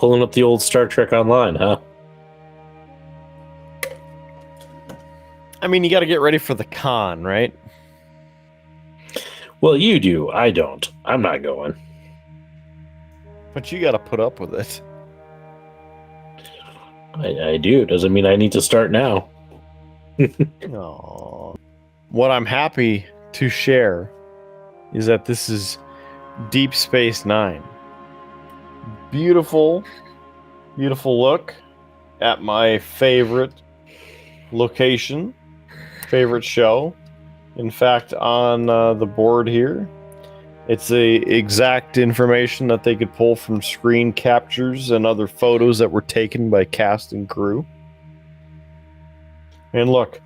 pulling up the old Star Trek Online, huh? I mean, you got to get ready for the con, right? Well, you do. I don't. I'm not going. But you got to put up with it. I do. Doesn't mean I need to start now. Aww. What I'm happy to share is that this is Deep Space Nine. Beautiful, beautiful look at my favorite location, favorite show. In fact, on the board here, it's the exact information that they could pull from screen captures and other photos that were taken by cast and crew. And look,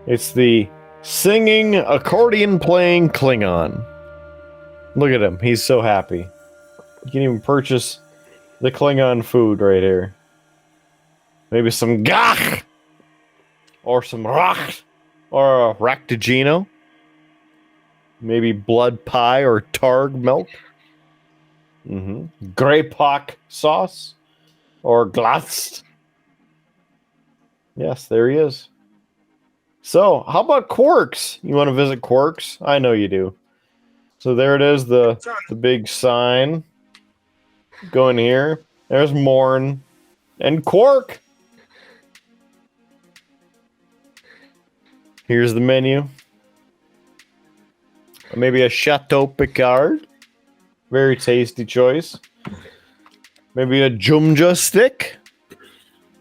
it's the singing, accordion playing Klingon. Look at him. He's so happy. You can even purchase the Klingon food right here. Maybe some gach! Or some rach! Or a ractigino. Maybe blood pie or targ milk. Greypock sauce. Or glast. Yes, there he is. So, how about Quarks? You want to visit Quarks? I know you do. So there it is, the big sign. Going here. There's Morn. And Quark! Here's the menu. Maybe a Chateau Picard. Very tasty choice. Maybe a Jumja stick.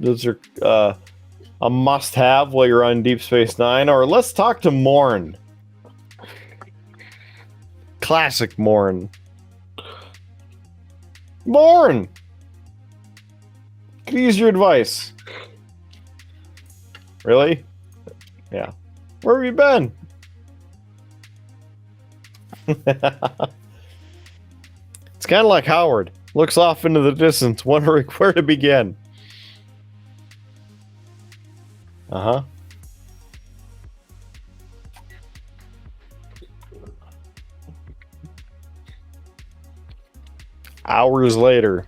Those are a must-have while you're on Deep Space Nine. Or let's talk to Morn. Classic Morn. Morn! Could use your advice. Really? Yeah. Where have you been? It's kind of like Howard. Looks off into the distance, wondering where to begin. Uh-huh. Hours later.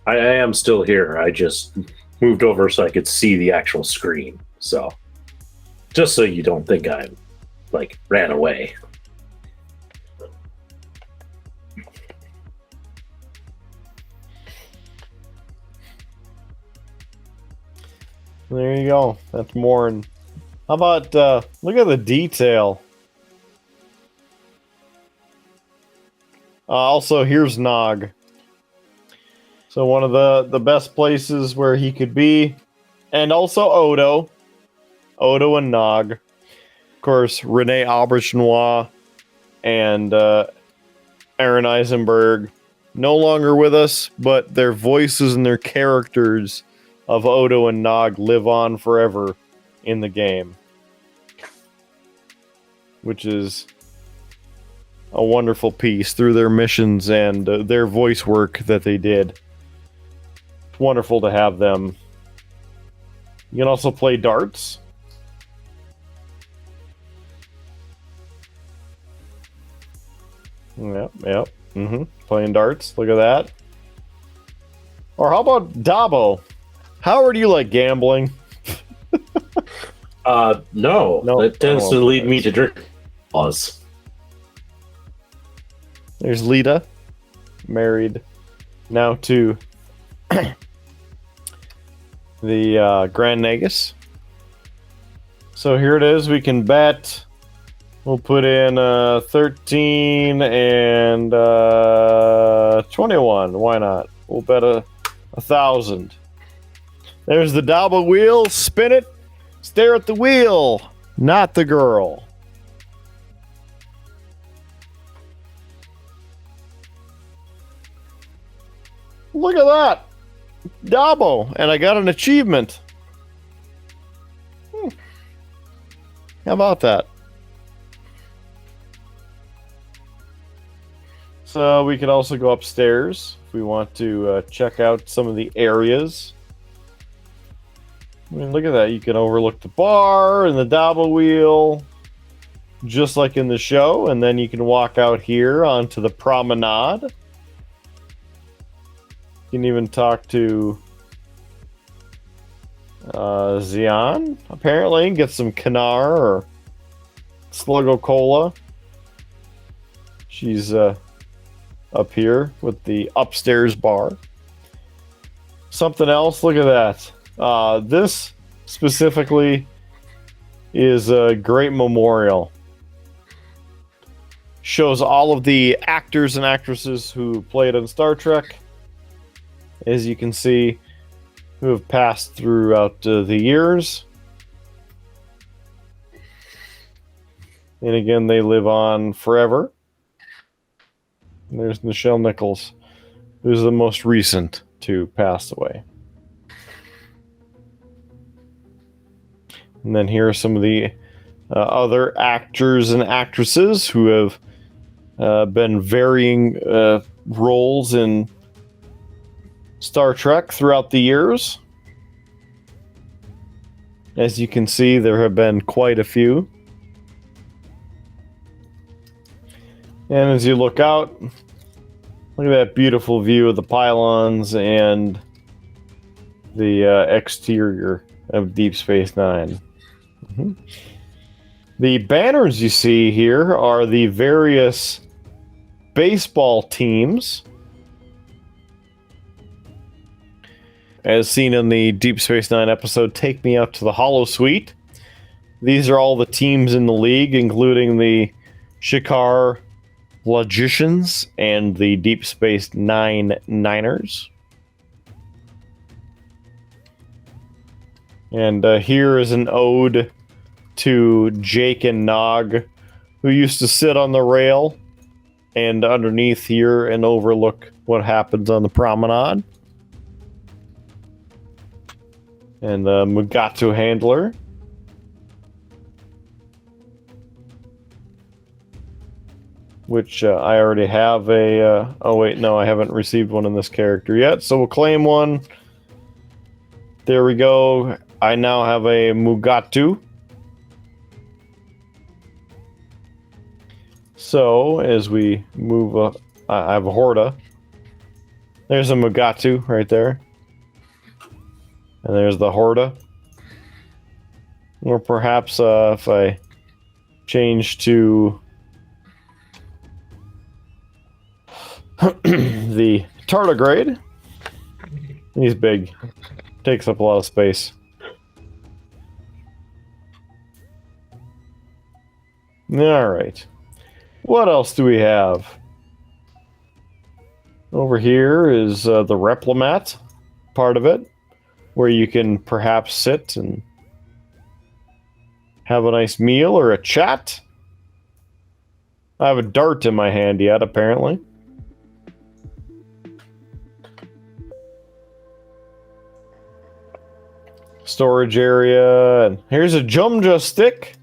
I am still here. I just moved over so I could see the actual screen. So, just so you don't think I, ran away. There you go. That's Morn. How about, look at the detail. Also, here's Nog. So one of the best places where he could be. And also Odo. Odo and Nog. Of course, Rene Aubergenois and Aaron Eisenberg. No longer with us, but their voices and their characters of Odo and Nog live on forever in the game. Which is a wonderful piece through their missions and their voice work that they did. It's wonderful to have them. You can also play darts. Yep. Playing darts. Look at that. Or how about Dabo? Howard, do you like gambling? No. That tends to lead me to drink. Pause. There's Lita, married now to the Grand Nagus. So here it is. We can bet. We'll put in 13 and 21. Why not? We'll bet 1,000. There's the Dabo wheel. Spin it. Stare at the wheel, not the girl. Look at that. Dabo. And I got an achievement. How about that? So we could also go upstairs if we want to check out some of the areas. I mean, look at that. You can overlook the bar and the Dabo wheel, just like in the show. And then you can walk out here onto the promenade. You can even talk to Xian, apparently. Get some Khannnn or Sluggo Cola. She's up here with the upstairs bar. Something else, look at that. This specifically is a great memorial. Shows all of the actors and actresses who played on Star Trek, as you can see, who have passed throughout the years. And again, they live on forever. And there's Nichelle Nichols, who's the most recent to pass away. And then here are some of the other actors and actresses who have been varying roles in Star Trek throughout the years. As you can see, there have been quite a few. And as you look out, look at that beautiful view of the pylons and the exterior of Deep Space Nine. Mm-hmm. The banners you see here are the various baseball teams, as seen in the Deep Space Nine episode Take Me Out to the Holosuite. These are all the teams in the league, including the Shikar Logicians and the Deep Space Nine Niners. And here is an ode to Jake and Nog, who used to sit on the rail and underneath here and overlook what happens on the promenade. And the Mugatu handler. Which I already have a... oh wait, no, I haven't received one in this character yet, so we'll claim one. There we go. I now have a Mugatu. So, as we move up, I have a Horta. There's a Mugatu right there. And there's the Horta. Or perhaps if I change to the tardigrade. He's big. Takes up a lot of space. Alright. What else do we have? Over here is the Replimat part of it, where you can perhaps sit and have a nice meal or a chat. I have a dart in my hand yet, apparently. Storage area, and here's a Jumja stick.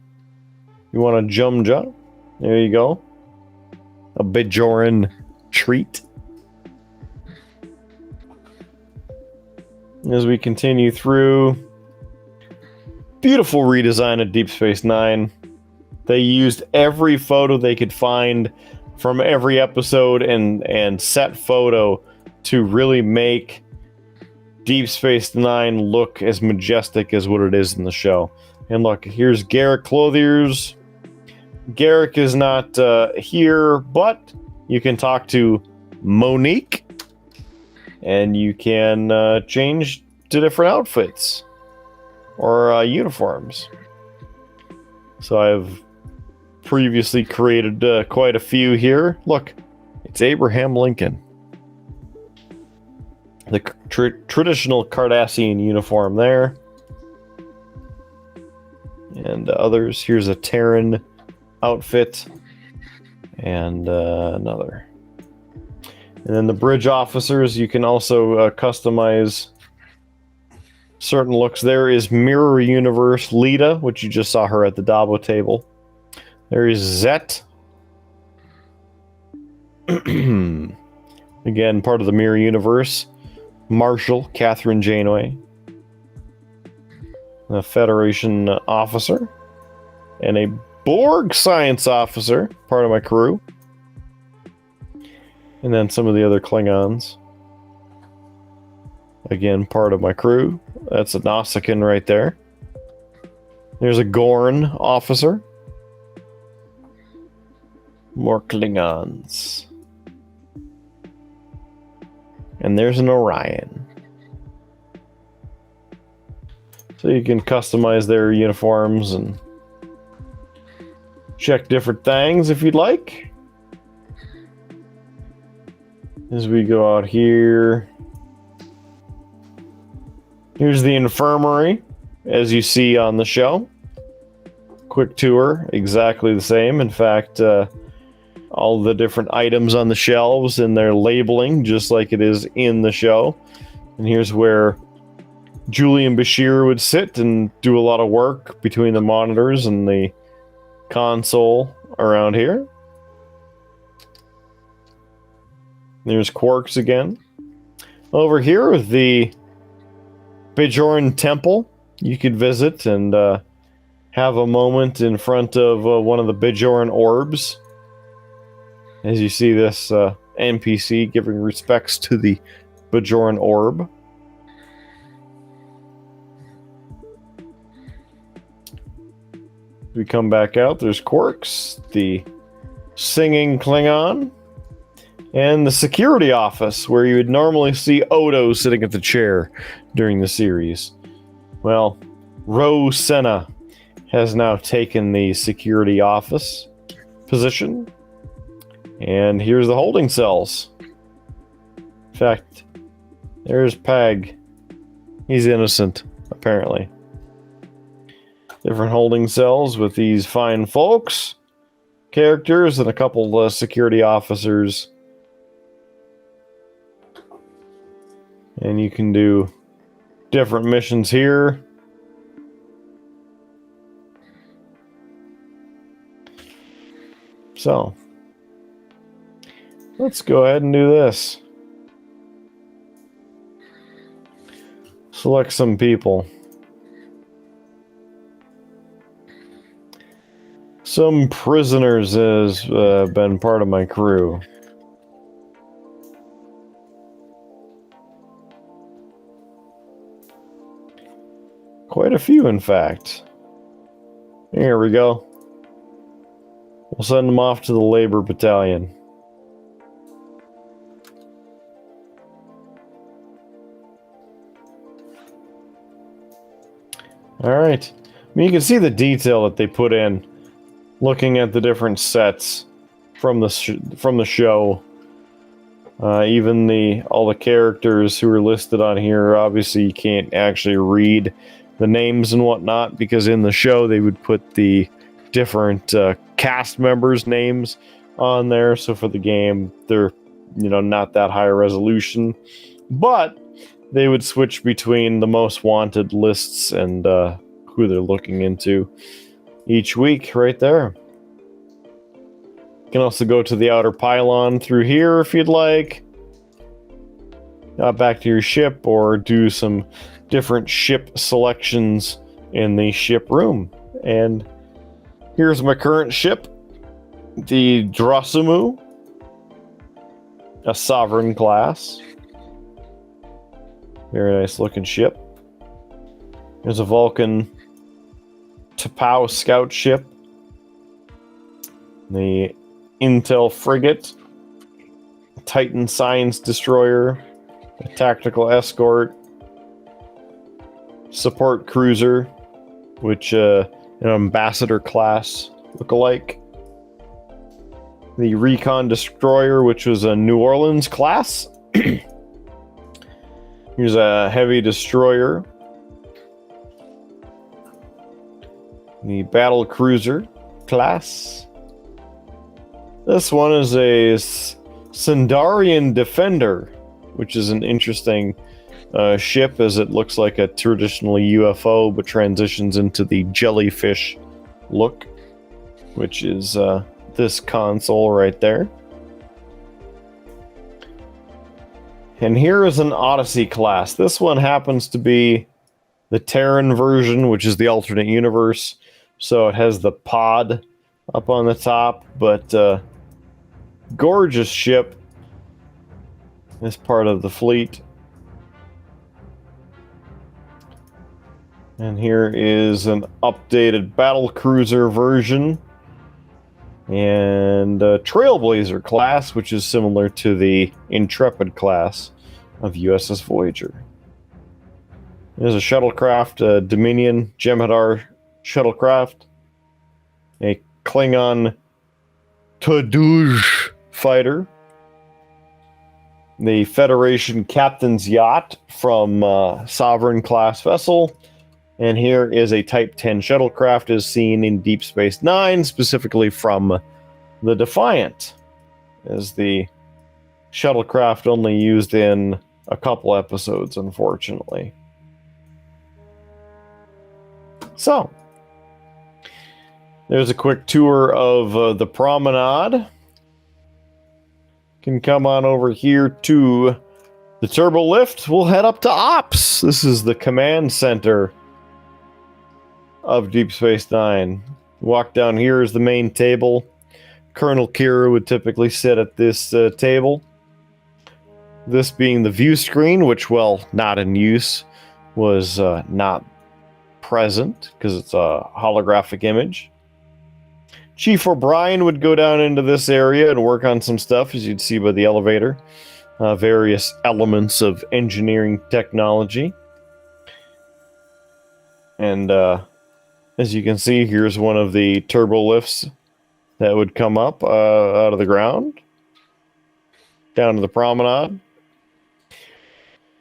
You want a Jumja? There you go. A Bajoran treat. As we continue through, beautiful redesign of Deep Space Nine. They used every photo they could find from every episode and set photo to really make Deep Space Nine look as majestic as what it is in the show. And look, here's Garrick Clothiers. Garrick is not here, but you can talk to Monique. And you can change to different outfits or uniforms. So I've previously created quite a few here. Look, it's Abraham Lincoln. The traditional Cardassian uniform there. And others. Here's a Terran outfit. And another. And then the bridge officers, you can also customize certain looks. There is Mirror Universe Lita, which you just saw her at the Dabo table. There is Zet. Again, part of the Mirror Universe. Marshall, Catherine Janeway. A Federation officer. And a Borg science officer, part of my crew. And then some of the other Klingons. Again, part of my crew. That's a Nausicaan right there. There's a Gorn officer. More Klingons. And there's an Orion. So you can customize their uniforms and check different things if you'd like. As we go out here, here's the infirmary, as you see on the show. Quick tour, exactly the same. In fact, all the different items on the shelves and their labeling, just like it is in the show. And here's where Julian Bashir would sit and do a lot of work between the monitors and the console around here. There's Quarks again. Over here with the Bajoran Temple, you could visit and have a moment in front of one of the Bajoran orbs. As you see this NPC giving respects to the Bajoran orb. We come back out, there's Quarks, the singing Klingon, and the security office, where you would normally see Odo sitting at the chair during the series. Well, Ro Senna has now taken the security office position, and here's the holding cells. In fact, there's Pag. He's innocent, apparently. Different holding cells with these fine folks, characters, and a couple security officers. And you can do different missions here. So, let's go ahead and do this. Select some people. Some prisoners has been part of my crew. Quite a few, in fact. Here we go. We'll send them off to the Labor Battalion. Alright. I mean, you can see the detail that they put in, looking at the different sets from the show. Even all the characters who are listed on here, obviously you can't actually read the names and whatnot, because in the show they would put the different cast members' names on there. So for the game, they're not that high resolution, but they would switch between the most wanted lists and who they're looking into each week right there. You can also go to the outer pylon through here if you'd like. Back to your ship, or do some different ship selections in the ship room. And here's my current ship, the Drosimu, a Sovereign class. Very nice looking ship. There's a Vulcan T'Pau scout ship, the Intel frigate, Titan science destroyer, a tactical escort, support cruiser, which an ambassador class look-alike, the recon destroyer, which was a New Orleans class. Here's a heavy destroyer, the battle cruiser class. This one is a Sindarian defender, which is an interesting ship, as it looks like a traditional UFO but transitions into the jellyfish look, which is this console right there. And here is an Odyssey class. This one happens to be the Terran version, which is the alternate universe, so it has the pod up on the top, but gorgeous ship. This part of the fleet. And here is an updated battle cruiser version and a Trailblazer class, which is similar to the Intrepid class of USS Voyager. There's a shuttlecraft, a Dominion Jem'Hadar shuttlecraft, a Klingon Tuduj fighter, the Federation Captain's Yacht from Sovereign class vessel, and here is a Type 10 shuttlecraft as seen in Deep Space Nine, specifically from the Defiant, as the shuttlecraft only used in a couple episodes, unfortunately. So, there's a quick tour of the promenade. Can come on over here to the turbo lift. We'll head up to Ops. This is the command center of Deep Space Nine. Walk down here is the main table. Colonel Kira would typically sit at this table. This being the view screen, which, well, not in use, was not present because it's a holographic image. Chief O'Brien would go down into this area and work on some stuff, as you'd see by the elevator. Various elements of engineering technology. And as you can see, here's one of the turbo lifts that would come up out of the ground down to the promenade.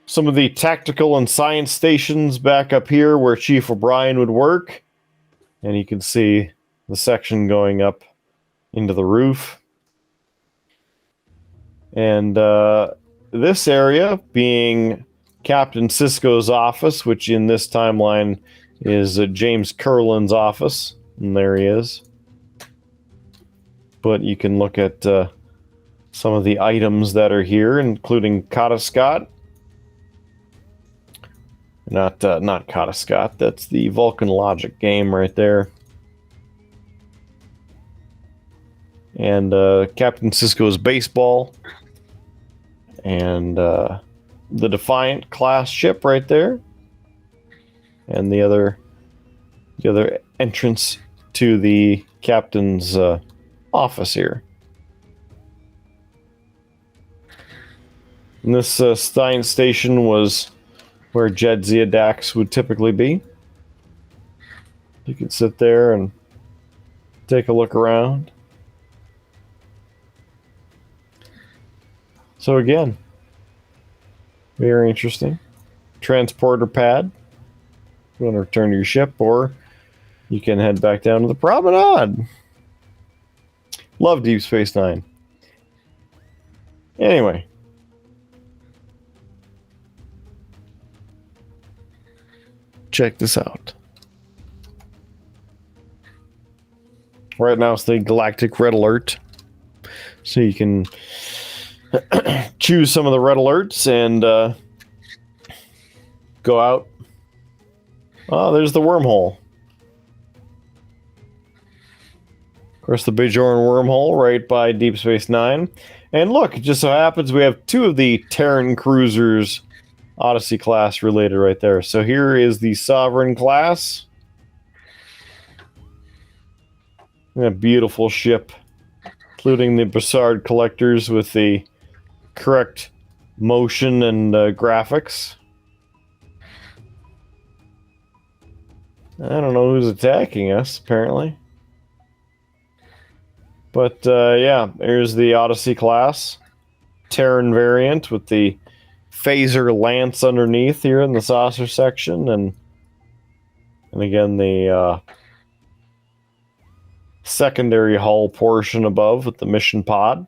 Some of the tactical and science stations back up here where Chief O'Brien would work. And you can see the section going up into the roof. And this area being Captain Sisko's office, which in this timeline is James Curlin's office. And there he is. But you can look at some of the items that are here, including Kata Scott. Not Kata Scott, that's the Vulcan Logic game right there. And Captain Sisko's baseball. And the Defiant class ship right there. And the other entrance to the captain's office here. And this science station was where Jadzia Dax would typically be. You could sit there and take a look around. So again, very interesting. Transporter pad. You want to return to your ship, or you can head back down to the promenade. Love Deep Space Nine. Anyway. Check this out. Right now it's the Galactic Red Alert. So you can choose some of the red alerts and go out. Oh, there's the wormhole. Of course, the Bajoran wormhole right by Deep Space Nine. And look, it just so happens we have two of the Terran cruisers Odyssey class related right there. So here is the Sovereign class. And a beautiful ship, including the Bassard collectors with the correct motion and graphics. I don't know who's attacking us, apparently. But yeah, here's the Odyssey class. Terran variant with the phaser lance underneath here in the saucer section. And again, the secondary hull portion above with the mission pod.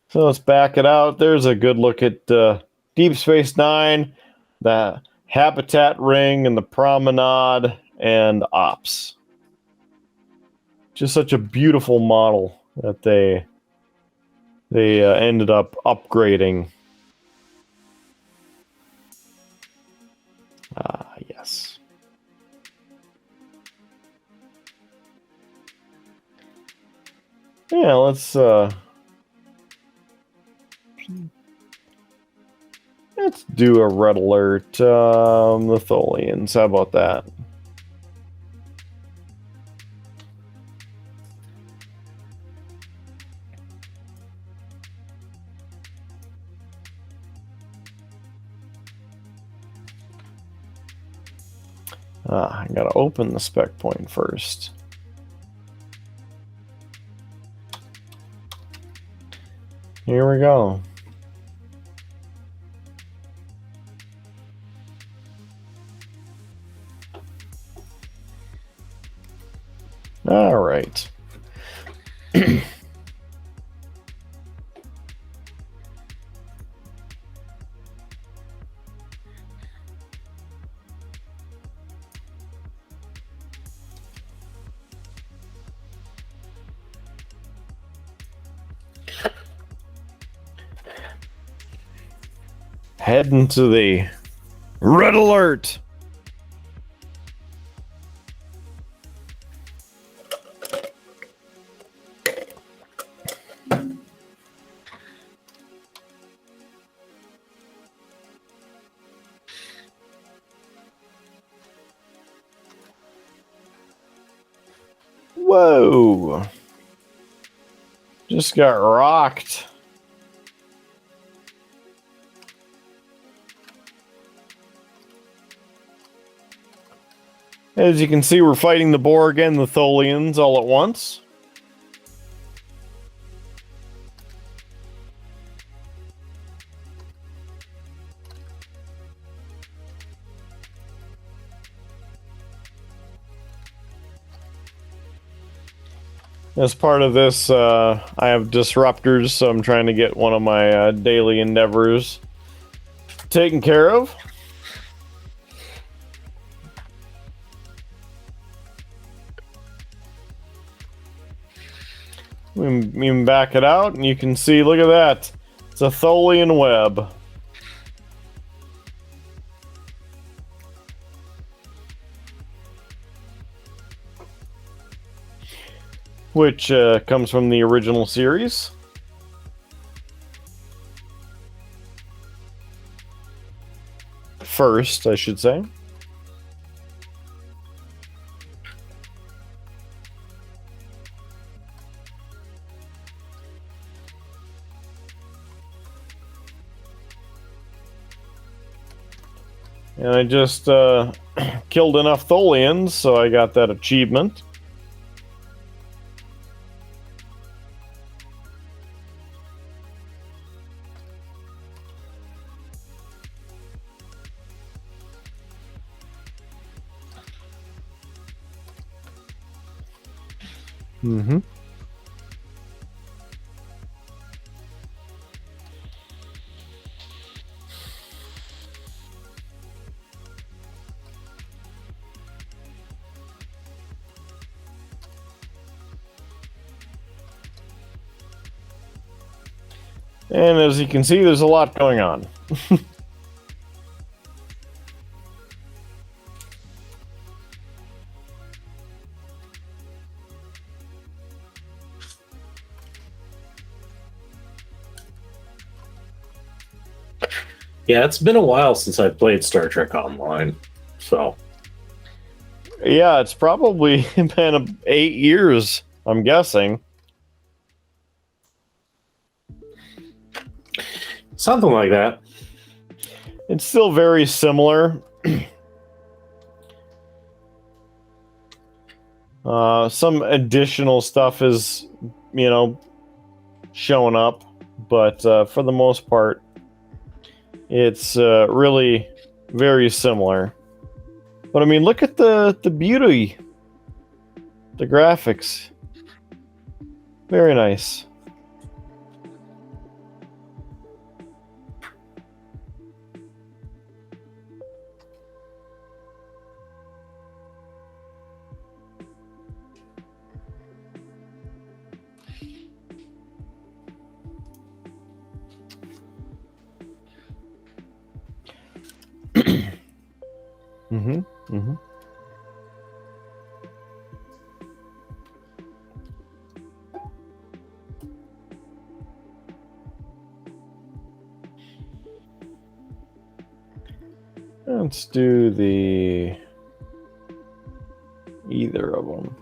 So let's back it out. There's a good look at Deep Space Nine, the habitat ring, and the promenade, and Ops. Just such a beautiful model that they ended up upgrading. Yes. Yeah, let's Let's do a red alert. The Tholians. How about that? I gotta open the spec point first. Here we go. All right. Heading to the red alert. Whoa. Just got rocked. As you can see, we're fighting the Borg and the Tholians all at once. As part of this, I have disruptors, so I'm trying to get one of my daily endeavors taken care of. We can back it out, and you can see, look at that. It's a Tholian web. Which comes from the original series. First, I should say. And I just killed enough Tholians, so I got that achievement. Mm-hmm. And as you can see, there's a lot going on. Yeah, it's been a while since I played Star Trek Online, so Yeah, it's probably been 8 years, I'm guessing. something like that. It's still very similar. Some additional stuff is, showing up, but for the most part, it's really very similar. But I mean, look at the beauty, the graphics. Very nice. Mm-hmm. Mm-hmm. Let's do the either of them.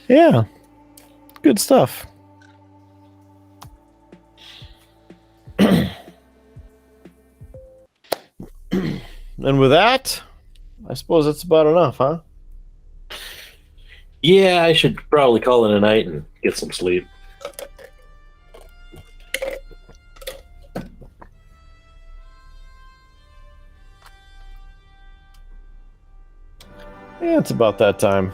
Yeah, good stuff. And with that, I suppose that's about enough, huh? Yeah, I should probably call it a night and get some sleep. Yeah, it's about that time.